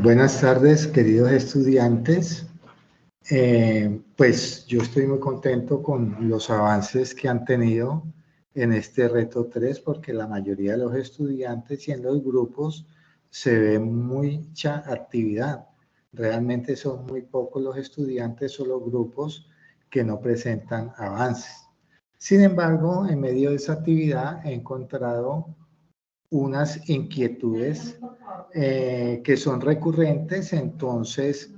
Buenas tardes, queridos estudiantes. Pues yo estoy muy contento con los avances que han tenido en este reto 3, porque la mayoría de los estudiantes y en los grupos se ve mucha actividad. Realmente son muy pocos los estudiantes o los grupos que no presentan avances. Sin embargo, en medio de esa actividad he encontrado unas inquietudes que son recurrentes, entonces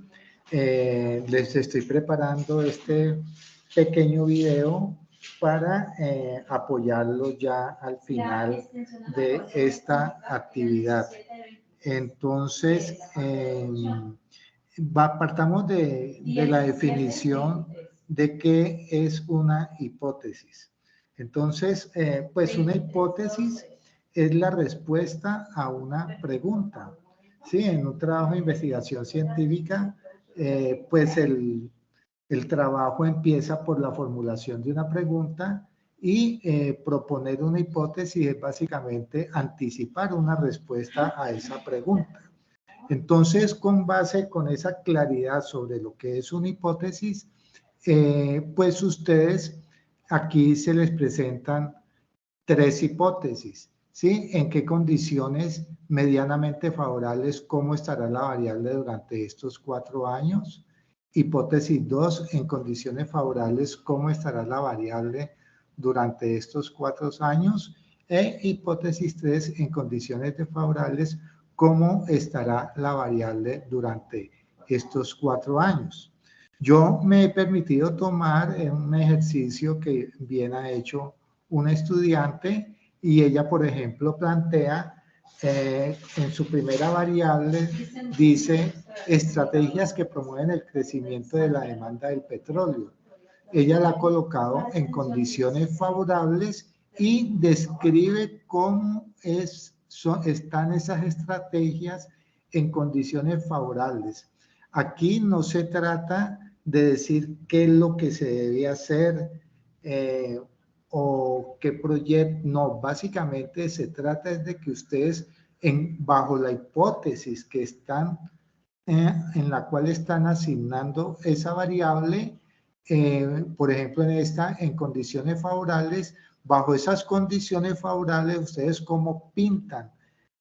les estoy preparando este pequeño video para apoyarlos ya al final de esta actividad. Entonces, partamos de la definición de qué es una hipótesis. Entonces, pues una hipótesis es la respuesta a una pregunta. Sí, en un trabajo de investigación científica, pues el trabajo empieza por la formulación de una pregunta y proponer una hipótesis es básicamente anticipar una respuesta a esa pregunta. Entonces, con base con esa claridad sobre lo que es una hipótesis, pues ustedes aquí se les presentan 3 hipótesis, ¿sí? ¿En qué condiciones medianamente favorables, cómo estará la variable durante estos 4 años? Hipótesis 2, en condiciones favorables, ¿cómo estará la variable durante estos 4 años? E hipótesis 3, en condiciones desfavorables, ¿cómo estará la variable durante estos 4 años? Yo me he permitido tomar un ejercicio que bien ha hecho una estudiante y ella, por ejemplo, plantea en su primera variable, dice estrategias que promueven el crecimiento de la demanda del petróleo. Ella la ha colocado en condiciones favorables y describe cómo están esas estrategias en condiciones favorables. Aquí no se trata de decir qué es lo que se debe hacer o qué proyecto, no, básicamente se trata de que ustedes bajo la hipótesis que están, en la cual están asignando esa variable, por ejemplo en condiciones favorables, bajo esas condiciones favorables ustedes cómo pintan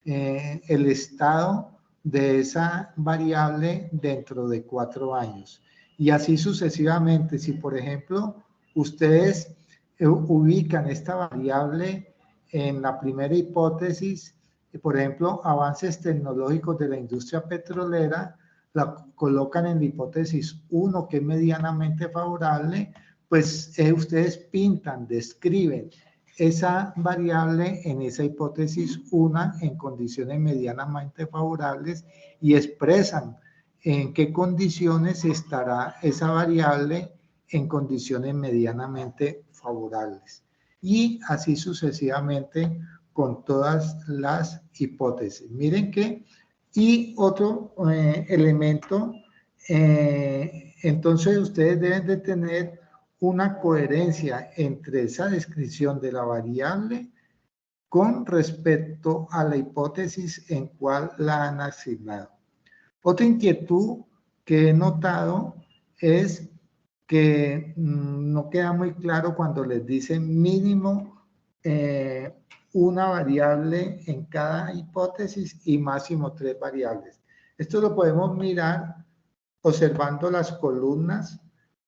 el estado de esa variable dentro de 4 años. Y así sucesivamente, si por ejemplo ustedes ubican esta variable en la primera hipótesis, por ejemplo, avances tecnológicos de la industria petrolera, la colocan en la hipótesis 1, que es medianamente favorable, pues ustedes pintan, describen esa variable en esa hipótesis 1 en condiciones medianamente favorables y expresan en qué condiciones estará esa variable en condiciones medianamente favorables. Y así sucesivamente con todas las hipótesis. Miren que, y otro elemento, entonces ustedes deben de tener una coherencia entre esa descripción de la variable con respecto a la hipótesis en cual la han asignado. Otra inquietud que he notado es que no queda muy claro cuando les dicen mínimo una variable en cada hipótesis y máximo 3 variables. Esto lo podemos mirar observando las columnas,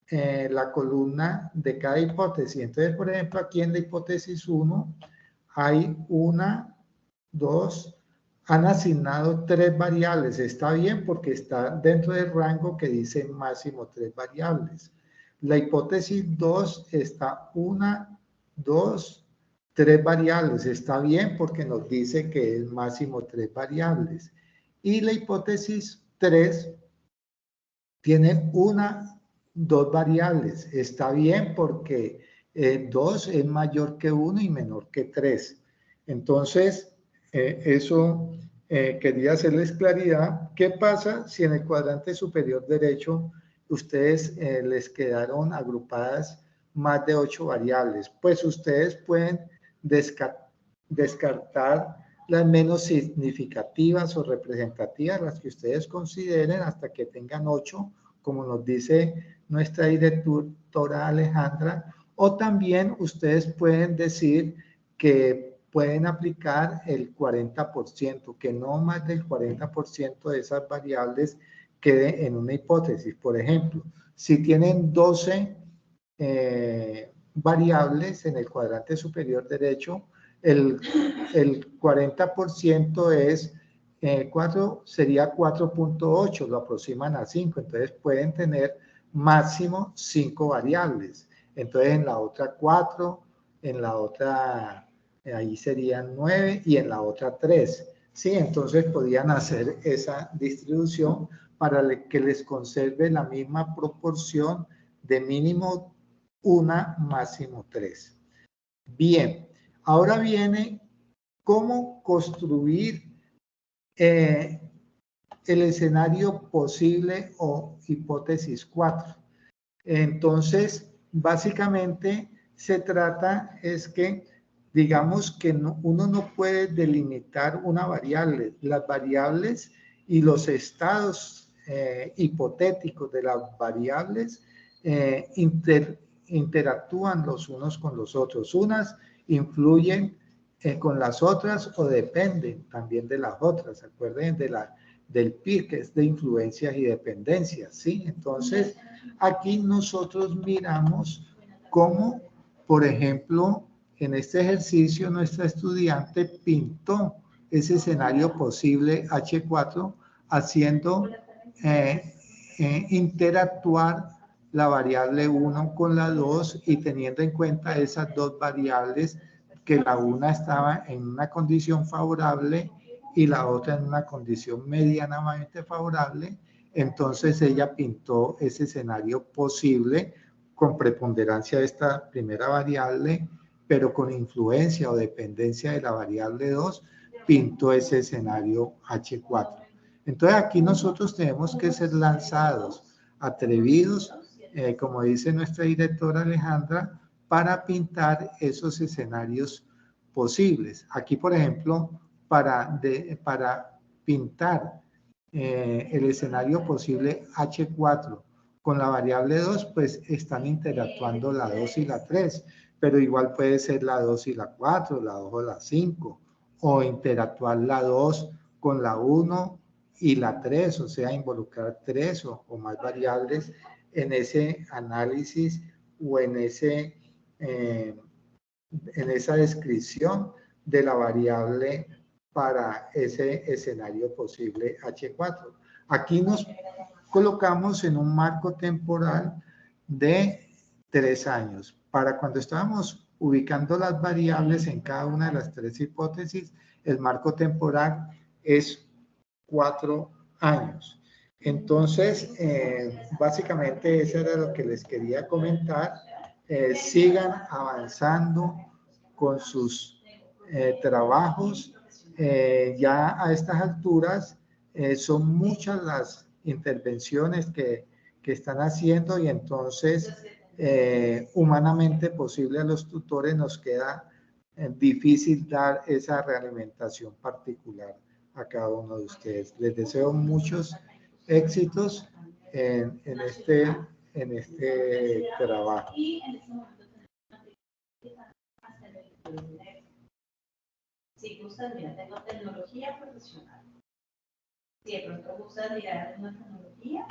la columna de cada hipótesis. Entonces, por ejemplo, aquí en la hipótesis 1 hay 1, 2, han asignado 3 variables. Está bien porque está dentro del rango que dice máximo 3 variables. La hipótesis 2 está 1, 2, 3 variables. Está bien porque nos dice que es máximo 3 variables. Y la hipótesis 3 tiene 1, 2 variables. Está bien porque 2 es mayor que 1 y menor que 3. Entonces, eso quería hacerles claridad. ¿Qué pasa si en el cuadrante superior derecho ustedes les quedaron agrupadas más de 8 variables? Pues ustedes pueden descartar las menos significativas o representativas, las que ustedes consideren, hasta que tengan 8, como nos dice nuestra directora Alejandra, o también ustedes pueden decir que pueden aplicar el 40%, que no más del 40% de esas variables quede en una hipótesis. Por ejemplo, si tienen 12 variables en el cuadrante superior derecho, el 40% es 4, sería 4.8, lo aproximan a 5, entonces pueden tener máximo 5 variables. Entonces en la otra 4, en la otra, ahí serían 9 y en la otra 3. ¿Sí? Entonces podían hacer esa distribución para que les conserve la misma proporción de mínimo 1, máximo 3. Bien, ahora viene cómo construir el escenario posible o hipótesis 4. Entonces, básicamente se trata es que, digamos que uno no puede delimitar una variable. Las variables y los estados hipotéticos de las variables interactúan los unos con los otros. Unas influyen con las otras o dependen también de las otras. Acuérdense del PIR, que es de influencias y dependencias, ¿sí? Entonces, aquí nosotros miramos cómo, por ejemplo, en este ejercicio nuestra estudiante pintó ese escenario posible H4 haciendo interactuar la variable 1 con la 2 y teniendo en cuenta esas dos variables, que la una estaba en una condición favorable y la otra en una condición medianamente favorable. Entonces ella pintó ese escenario posible con preponderancia de esta primera variable, pero con influencia o dependencia de la variable 2, pintó ese escenario H4. Entonces aquí nosotros tenemos que ser lanzados, atrevidos, como dice nuestra directora Alejandra, para pintar esos escenarios posibles. Aquí, por ejemplo, para pintar el escenario posible H4 con la variable 2, pues están interactuando la 2 y la 3, pero igual puede ser la 2 y la 4, la 2 o la 5, o interactuar la 2 con la 1 y la 3, o sea, involucrar 3 o más variables en ese análisis o en esa descripción de la variable para ese escenario posible H4. Aquí nos colocamos en un marco temporal de 3 años. Para cuando estábamos ubicando las variables en cada una de las 3 hipótesis, el marco temporal es 4 años. Entonces, básicamente eso era lo que les quería comentar. Sigan avanzando con sus trabajos. Ya a estas alturas son muchas las intervenciones que están haciendo y entonces humanamente posible a los tutores nos queda difícil dar esa realimentación particular a cada uno de ustedes. Les deseo muchos éxitos en este trabajo. Si gustas, mira, tengo tecnología profesional. Si de pronto gustas mirar una tecnología,